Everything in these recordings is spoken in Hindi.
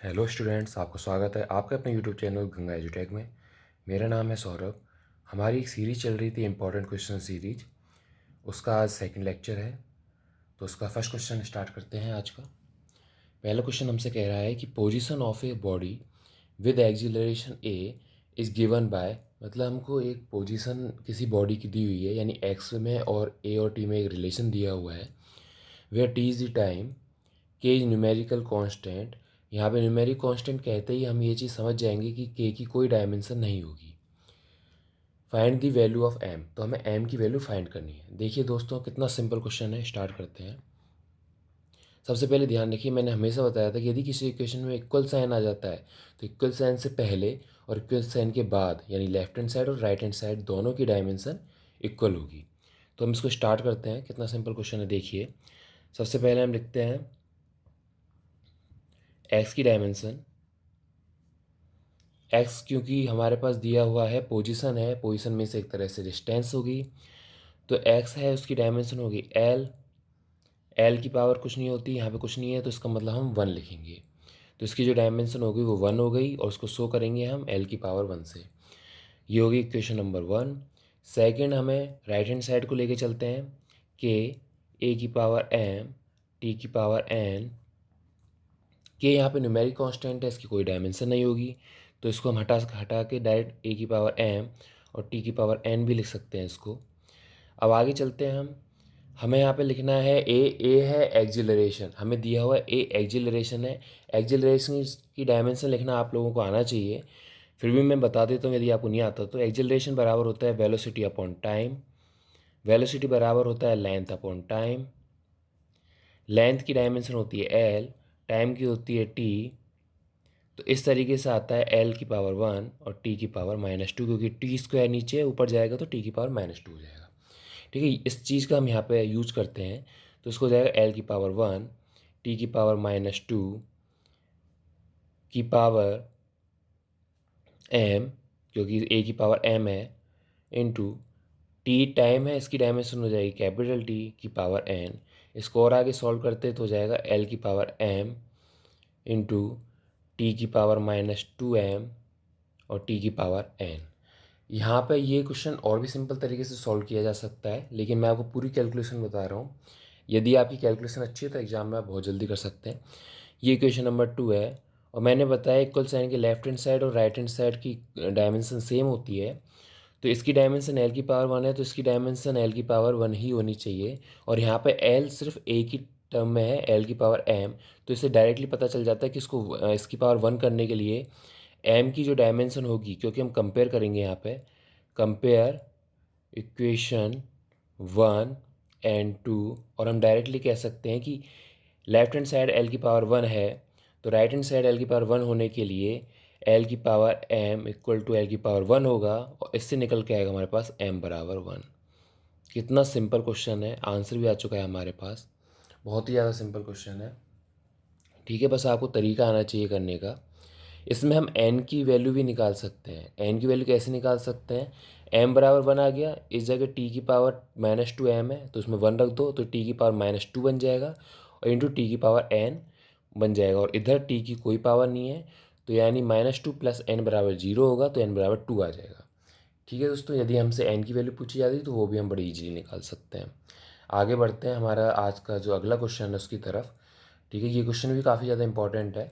हेलो स्टूडेंट्स, आपका स्वागत है आपके अपने यूट्यूब चैनल गंगा एजुटेक में। मेरा नाम है सौरभ। हमारी एक सीरीज़ चल रही थी इम्पोर्टेंट क्वेश्चन सीरीज, उसका आज सेकंड लेक्चर है। तो उसका फर्स्ट क्वेश्चन स्टार्ट करते हैं आज का। पहला क्वेश्चन हमसे कह रहा है कि position of a body with acceleration A is given by, मतलब हमको एक पोजीशन किसी बॉडी की दी हुई है, यानी एक्स में और ए और टी में एक रिलेशन दिया हुआ है। Where T is the time, K is numerical constant. यहाँ पे न्यूमेरिक कांस्टेंट कहते ही हम ये चीज़ समझ जाएंगे कि के की कोई डायमेंशन नहीं होगी। Find the value of M, तो हमें एम की वैल्यू फाइंड करनी है। देखिए दोस्तों, कितना सिंपल क्वेश्चन है, स्टार्ट करते हैं। सबसे पहले ध्यान रखिए, मैंने हमेशा बताया था कि यदि किसी इक्वेशन में इक्वल साइन आ जाता है तो इक्वल साइन से पहले और इक्वल साइन के बाद, यानी लेफ्ट हैंड साइड और राइट हैंड साइड दोनों की डायमेंशन इक्वल होगी। तो हम इसको स्टार्ट करते हैं। कितना सिंपल क्वेश्चन है देखिए। सबसे पहले हम लिखते हैं एक्स की डायमेंशन। एक्स क्योंकि हमारे पास दिया हुआ है पोजीशन है, पोजीशन में से एक तरह से डिस्टेंस होगी, तो एक्स है उसकी डायमेंशन होगी एल। एल की पावर कुछ नहीं होती, यहाँ पे कुछ नहीं है, तो इसका मतलब हम वन लिखेंगे। तो इसकी जो डायमेंशन होगी वो वन हो गई, और उसको शो करेंगे हम एल की पावर वन से। ये होगी इक्वेशन नंबर वन। सेकेंड, हमें राइट हैंड साइड को लेके चलते हैं। के ए की पावर एम टी की पावर एन। के यहाँ पे न्यूमेरिक कांस्टेंट है, इसकी कोई डायमेंशन नहीं होगी, तो इसको हम हटा के डायरेक्ट ए की पावर एम और टी की पावर एन भी लिख सकते हैं इसको। अब आगे चलते हैं हम। हमें यहाँ पे लिखना है ए है एक्जिलरेशन, हमें दिया हुआ ए एक्जिलरेशन है। एक्जिलरेशन की डायमेंशन लिखना आप लोगों को आना चाहिए, फिर भी मैं बता देता हूँ यदि आपको नहीं आता। तो एक्जिलरेशन बराबर होता है वेलोसिटी अपॉन टाइम। वेलोसिटी बराबर होता है लेंथ अपॉन टाइम। लेंथ की डायमेंशन होती है एल, टाइम की होती है टी। तो इस तरीके से आता है एल की पावर वन और टी की पावर माइनस टू, क्योंकि टी स्क्वायर नीचे ऊपर जाएगा तो टी की पावर माइनस टू हो जाएगा। ठीक है, इस चीज़ का हम यहाँ पे यूज करते हैं। तो इसको हो जाएगा एल की पावर वन टी की पावर माइनस टू की पावर एम, क्योंकि ए की पावर एम है, इंटू टी टाइम है, इसकी डायमेंशन हो जाएगी कैपिटल टी की पावर एन। इसको और आगे सॉल्व करते तो हो जाएगा एल की पावर एम इंटू टी की पावर माइनस टू एम और टी की पावर एन। यहाँ पे ये क्वेश्चन और भी सिंपल तरीके से सॉल्व किया जा सकता है, लेकिन मैं आपको पूरी कैलकुलेशन बता रहा हूँ। यदि आपकी कैलकुलेशन अच्छी है तो एग्जाम में आप बहुत जल्दी कर सकते हैं। ये क्वेश्चन नंबर टू है, और मैंने बताया इक्वल साइन के लेफ्ट हैंड साइड और राइट हैंड साइड की डायमेंशन सेम होती है। तो इसकी डायमेंशन एल की पावर वन है, तो इसकी डायमेंशन एल की पावर वन ही होनी चाहिए। और यहाँ पे एल सिर्फ ए की टर्म में है, एल की पावर एम, तो इससे डायरेक्टली पता चल जाता है कि इसको इसकी पावर वन करने के लिए एम की जो डायमेंशन होगी, क्योंकि हम कंपेयर करेंगे यहाँ पे, compare equation one and two, और हम डायरेक्टली कह सकते हैं कि लेफ्ट हैंड साइड एल की पावर वन है, तो राइट हैंड साइड एल की पावर वन होने के लिए एल की power M equal to L की पावर वन होगा, और इससे निकल के आएगा हमारे पास एम बराबर वन। कितना सिंपल क्वेश्चन है, आंसर भी आ चुका है हमारे पास। बहुत ही ज़्यादा सिंपल क्वेश्चन है। ठीक है, बस आपको तरीका आना चाहिए करने का। इसमें हम n की वैल्यू भी निकाल सकते हैं। n की वैल्यू कैसे निकाल सकते हैं? m बराबर वन आ गया, इस जगह t की पावर माइनस टू एम है, तो उसमें वन रख दो, तो t की पावर माइनस टू बन जाएगा, और इंटू टी की पावर n बन जाएगा, और इधर t की कोई पावर नहीं है, तो यानी माइनस टू प्लस एन बराबर जीरो होगा, तो n बराबर टू आ जाएगा। ठीक है दोस्तों, यदि हमसे n की वैल्यू पूछी जाती तो वो भी हम बड़ी ईजिली निकाल सकते हैं। आगे बढ़ते हैं हमारा आज का जो अगला क्वेश्चन है उसकी तरफ। ठीक है, ये क्वेश्चन भी काफ़ी ज़्यादा इंपॉर्टेंट है,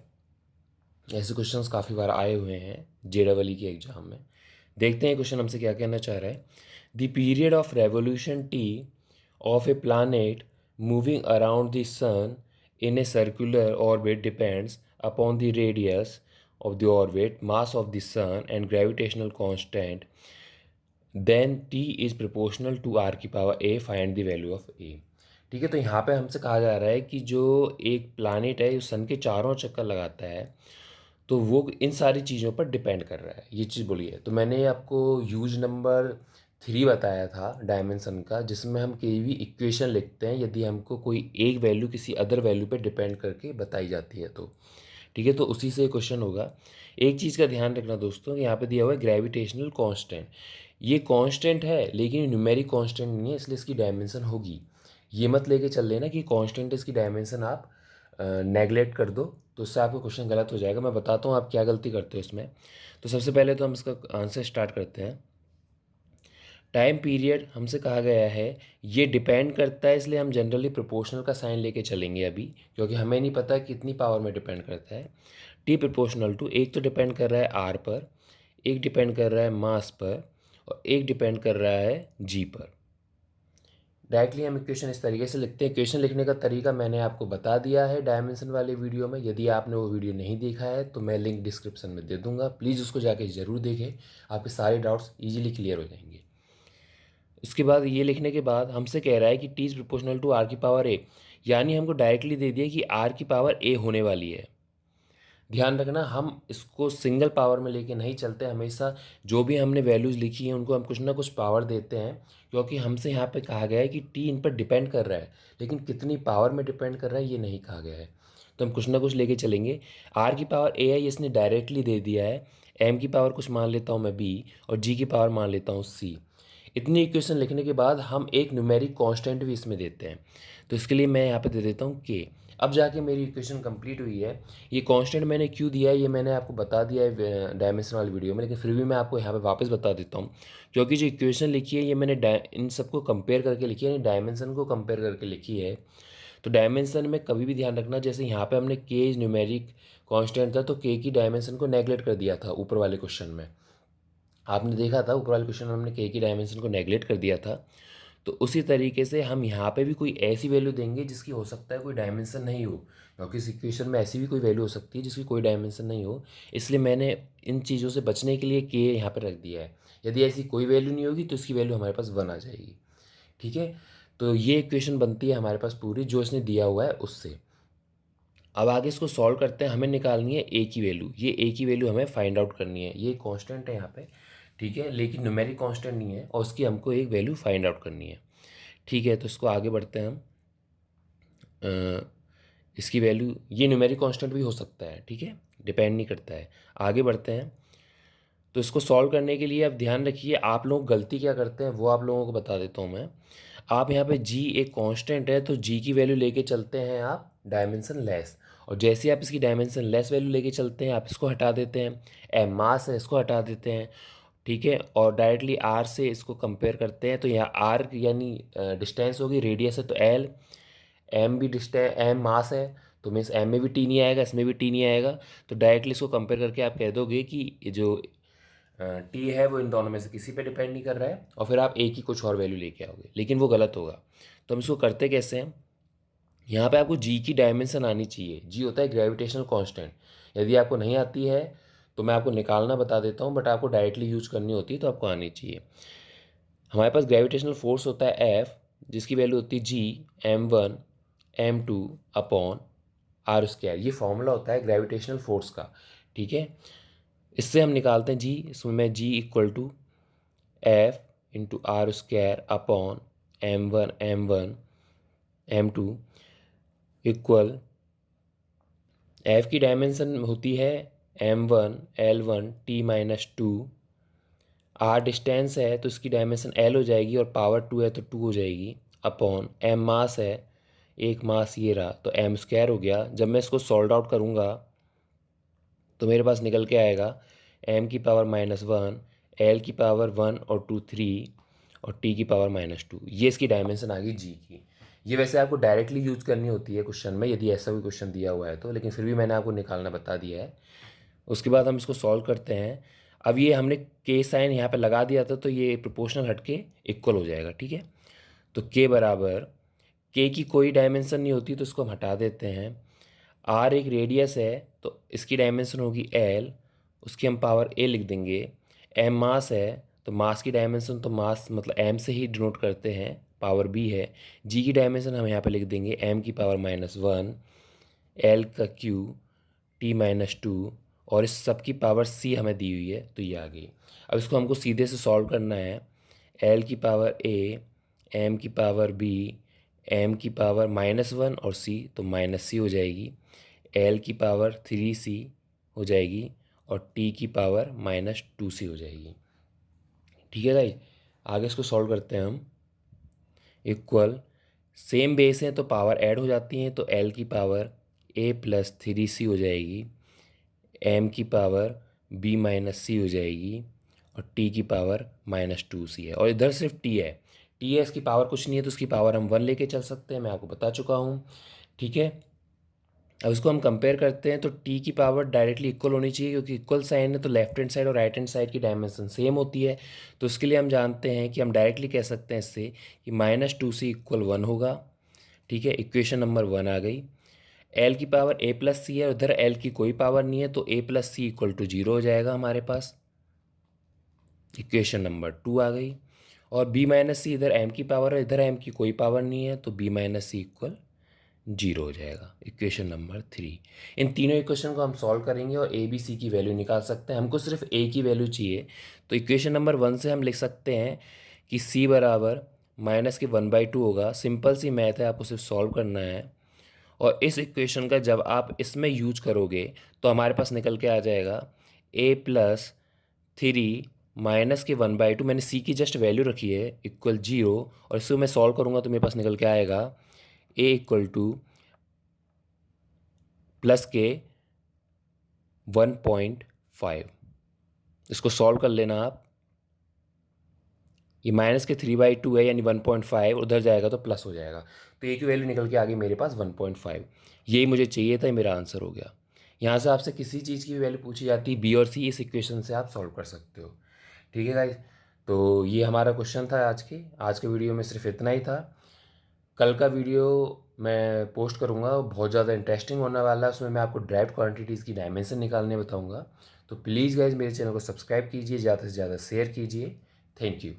ऐसे क्वेश्चंस काफ़ी बार आए हुए हैं जेडबल के एग्जाम में। देखते हैं क्वेश्चन हमसे क्या कहना चाह रहा है। The period of revolution T of a planet moving around the sun in a circular orbit depends upon the radius of the orbit, mass of the sun and gravitational constant, then T is proportional to R की power A, find the value of A. ठीक है, तो यहाँ पे हमसे कहा जा रहा है कि जो एक प्लानेट है सन के चारों चक्कर लगाता है, तो वो इन सारी चीज़ों पर डिपेंड कर रहा है, ये चीज़ बोली है। तो मैंने आपको यूज नंबर थ्री बताया था डायमेंशन का, जिसमें हम कोई भी इक्वेशन लिखते हैं यदि हमको कोई एक वैल्यू किसी अदर वैल्यू पे डिपेंड करके बताई जाती है तो। ठीक है, तो उसी से क्वेश्चन होगा। एक चीज़ का ध्यान रखना दोस्तों, यहाँ पे दिया हुआ है ग्रेविटेशनल कांस्टेंट। ये कांस्टेंट है लेकिन न्यूमेरिक कांस्टेंट नहीं है, इसलिए इसकी डायमेंशन होगी। ये मत लेके चल लेना कि कांस्टेंट इसकी डायमेंशन आप नेगलेक्ट कर दो, तो उससे आपका क्वेश्चन गलत हो जाएगा। मैं बताता हूँ आप क्या गलती करते हो इसमें। तो सबसे पहले तो हम इसका आंसर स्टार्ट करते हैं। टाइम पीरियड हमसे कहा गया है, ये डिपेंड करता है, इसलिए हम जनरली प्रोपोर्शनल का साइन लेके चलेंगे अभी, क्योंकि हमें नहीं पता कितनी पावर में डिपेंड करता है। टी प्रोपोर्शनल टू, एक तो डिपेंड कर रहा है आर पर, एक डिपेंड कर रहा है मास पर, और एक डिपेंड कर रहा है जी पर। डायरेक्टली हम इक्वेशन इस तरीके से लिखते हैं। इक्वेशन लिखने का तरीका मैंने आपको बता दिया है डायमेंशन वाले वीडियो में। यदि आपने वो वीडियो नहीं देखा है तो मैं लिंक डिस्क्रिप्शन में दे दूंगा, प्लीज़ उसको जाके ज़रूर देखें, आपके सारे डाउट्स ईजिली क्लियर हो जाएंगे। इसके बाद ये लिखने के बाद हमसे कह रहा है कि T is proportional to R की पावर ए, यानी हमको डायरेक्टली दे दिया कि आर की पावर ए होने वाली है। ध्यान रखना, हम इसको सिंगल पावर में लेके नहीं चलते, हमेशा जो भी हमने वैल्यूज़ लिखी हैं उनको हम कुछ ना कुछ पावर देते हैं, क्योंकि हमसे यहाँ पे कहा गया है कि टी इन पर डिपेंड कर रहा है, लेकिन कितनी पावर में डिपेंड कर रहा है ये नहीं कहा गया है। तो हम कुछ ना कुछ लेके चलेंगे। आर की पावर ए है, इसने डायरेक्टली दे दिया है। एम की पावर कुछ मान लेता हूँ मैं बी, और जी की पावर मान लेता हूँ सी। इतनी इक्वेशन लिखने के बाद हम एक न्यूमेरिक कांस्टेंट भी इसमें देते हैं, तो इसके लिए मैं यहाँ पे दे देता हूँ के। अब जाके मेरी इक्वेशन कंप्लीट हुई है। ये कांस्टेंट मैंने क्यों दिया है ये मैंने आपको बता दिया है डायमेंशन वाली वीडियो में, लेकिन फिर भी मैं आपको यहाँ पे वापस बता देता हूँ, क्योंकि जो इक्वेशन लिखी है ये मैंने इन सबको कंपेयर करके लिखी है, यानी डायमेंशन को कंपेयर करके लिखी है। तो डायमेंशन में कभी भी ध्यान रखना, जैसे यहाँ पे हमने के न्यूमेरिक कांस्टेंट था, तो के की डायमेंशन को नेगलेक्ट कर दिया था ऊपर वाले क्वेश्चन में। आपने देखा था ऊपर वाले क्वेश्चन में हमने के की डायमेंशन को नेगलेक्ट कर दिया था। तो उसी तरीके से हम यहाँ पे भी कोई ऐसी वैल्यू देंगे जिसकी हो सकता है कोई डायमेंशन नहीं हो, क्योंकि इस इक्वेशन में ऐसी भी कोई वैल्यू हो सकती है जिसकी कोई डायमेंशन नहीं हो। इसलिए मैंने इन चीज़ों से बचने के लिए के यहाँ पर रख दिया है। यदि ऐसी कोई वैल्यू नहीं होगी तो इसकी वैल्यू हमारे पास 1 आ जाएगी। ठीक है, तो ये इक्वेशन बनती है हमारे पास पूरी जो इसने दिया हुआ है उससे। अब आगे इसको सॉल्व करते हैं। हमें निकालनी है ए की वैल्यू, ये ए की वैल्यू हमें फाइंड आउट करनी है। ये कांस्टेंट है यहाँ पे, ठीक है, लेकिन न्यूमेरिक कांस्टेंट नहीं है, और उसकी हमको एक वैल्यू फाइंड आउट करनी है। ठीक है, तो इसको आगे बढ़ते हैं हम। इसकी वैल्यू, ये न्यूमेरिक कांस्टेंट भी हो सकता है, ठीक है, डिपेंड नहीं करता है। आगे बढ़ते हैं। तो इसको सॉल्व करने के लिए अब ध्यान रखिए, आप लोग गलती क्या करते हैं वो आप लोगों को बता देता हूँ मैं। आप यहाँ पे जी एक कांस्टेंट है, तो जी की वैल्यू लेके चलते हैं आप डायमेंशन लेस, और जैसे आप इसकी डायमेंशन लेस वैल्यू लेके चलते हैं आप इसको हटा देते हैं। एम मास है, इसको हटा देते हैं, ठीक है, और डायरेक्टली आर से इसको कंपेयर करते हैं। तो यहाँ आर यानी डिस्टेंस होगी, रेडियस है तो एल, एम भी डिस्टेंस, एम मास है, तो मीन्स एम में भी टी नहीं आएगा, इसमें भी टी नहीं आएगा। तो डायरेक्टली इसको कंपेयर करके आप कह दोगे कि ये जो टी है वो इन दोनों में से किसी पे डिपेंड नहीं कर रहा है, और फिर आप ए की कुछ और वैल्यू लेके आओगे, लेकिन वो गलत होगा। तो हम इसको करते कैसे हैं, यहाँ पे आपको जी की डायमेंशन आनी चाहिए। जी होता है ग्रेविटेशनल कांस्टेंट। यदि आपको नहीं आती है तो मैं आपको निकालना बता देता हूँ, बट आपको डायरेक्टली यूज करनी होती है तो आपको आनी चाहिए। हमारे पास ग्रेविटेशनल फोर्स होता है एफ, जिसकी वैल्यू होती है G M1 M2 upon R square. ये फॉर्मूला होता है ग्रेविटेशनल फोर्स का, ठीक है। इससे हम निकालते हैं जी, इसमें मैं G equal to F into R square upon M1 M2 equal, F की डायमेंशन होती है M1 L1 T-2। Are distance है तो इसकी डायमेंशन एल हो जाएगी, और पावर 2 है तो 2 हो जाएगी, अपॉन एम मास है, एक मास ये रहा तो एम स्क्वायर हो गया। जब मैं इसको सॉल्व आउट करूँगा तो मेरे पास निकल के आएगा एम की पावर -1, एल की पावर 1 और 2 3, और टी की पावर -2। ये इसकी डायमेंशन आ गई जी की। ये वैसे आपको डायरेक्टली यूज करनी होती है क्वेश्चन में, यदि ऐसा कोई क्वेश्चन दिया हुआ है तो, लेकिन फिर भी मैंने आपको निकालना बता दिया है। उसके बाद हम इसको सॉल्व करते हैं। अब ये हमने के साइन यहाँ पे लगा दिया था, तो ये प्रोपोर्शनल हटके इक्वल हो जाएगा, ठीक है। तो के बराबर, के की कोई डायमेंशन नहीं होती तो इसको हम हटा देते हैं। आर एक रेडियस है तो इसकी डायमेंशन होगी एल, उसकी हम पावर ए लिख देंगे। एम मास है तो मास की डायमेंशन तो मास मतलब एम से ही डिनोट करते हैं, पावर बी है। जी की डायमेंशन हम यहाँ पे लिख देंगे एम की पावर -1, एल का क्यू, T-2, और इस सब की पावर सी हमें दी हुई है तो ये आ गई। अब इसको हमको सीधे से सॉल्व करना है। एल की पावर ए, एम की पावर बी, एम की पावर -1 और सी तो -c हो जाएगी, एल की पावर 3c हो जाएगी, और टी की पावर -2c हो जाएगी। ठीक है भाई, आगे इसको सॉल्व करते हैं हम। इक्वल, सेम बेस हैं तो पावर ऐड हो जाती हैं, तो एल की पावर a प्लस 3c हो जाएगी, m की पावर b माइनस c हो जाएगी और t की पावर -2c है। और इधर सिर्फ t है, इसकी पावर कुछ नहीं है तो उसकी पावर हम 1 लेके चल सकते हैं, मैं आपको बता चुका हूँ। ठीक है, अब इसको हम कंपेयर करते हैं तो t की पावर डायरेक्टली इक्वल होनी चाहिए, क्योंकि इक्वल साइन है तो लेफ्ट हैंड साइड और राइट हैंड साइड की डायमेंशन सेम होती है। तो उसके लिए हम जानते हैं कि हम डायरेक्टली कह सकते हैं इससे कि -2c इक्वल 1 होगा। ठीक है, इक्वेशन नंबर 1 आ गई। एल की पावर a प्लस सी है, उधर एल की कोई पावर नहीं है तो a plus C equal to 0 हो जाएगा हमारे पास। इक्वेशन नंबर 2 आ गई। और b माइनस सी, इधर m की पावर है, इधर m की कोई पावर नहीं है तो b माइनस सी इक्वल 0 हो जाएगा। Equation number 3। इन तीनों इक्वेशन को हम सॉल्व करेंगे और a b c की वैल्यू निकाल सकते हैं। हमको सिर्फ a की वैल्यू चाहिए, तो इक्वेशन नंबर 1 से हम लिख सकते हैं कि c बराबर माइनस के 1/2 होगा। सिंपल सी मैथ है, आपको सिर्फ सॉल्व करना है। और इस इक्वेशन का जब आप इसमें यूज करोगे तो हमारे पास निकल के आ जाएगा a प्लस 3 माइनस के 1/2, मैंने c की जस्ट वैल्यू रखी है, इक्वल 0। और इसको मैं सॉल्व करूँगा तो मेरे पास निकल के आएगा a इक्वल टू प्लस के 1.5। इसको सॉल्व कर लेना आप। ये माइनस के 3/2 है यानी 1.5, उधर जाएगा तो प्लस हो जाएगा। तो ए की वैल्यू निकल के आ गई मेरे पास 1.5। यही मुझे चाहिए था, मेरा आंसर हो गया। यहाँ से आपसे किसी चीज़ की वैल्यू पूछी जाती है बी और सी, इस इक्वेशन से आप सॉल्व कर सकते हो। ठीक है गाइस, तो ये हमारा क्वेश्चन था आज के वीडियो में सिर्फ इतना ही था। कल का वीडियो मैं पोस्ट करूँगा, बहुत ज़्यादा इंटरेस्टिंग होने वाला है। उसमें मैं आपको ड्राइव्ड क्वांटिटीज़ की डायमेंशन निकालने बताऊँगा। तो प्लीज़ गाइज मेरे चैनल को सब्सक्राइब कीजिए, ज़्यादा से ज़्यादा शेयर कीजिए। Thank you.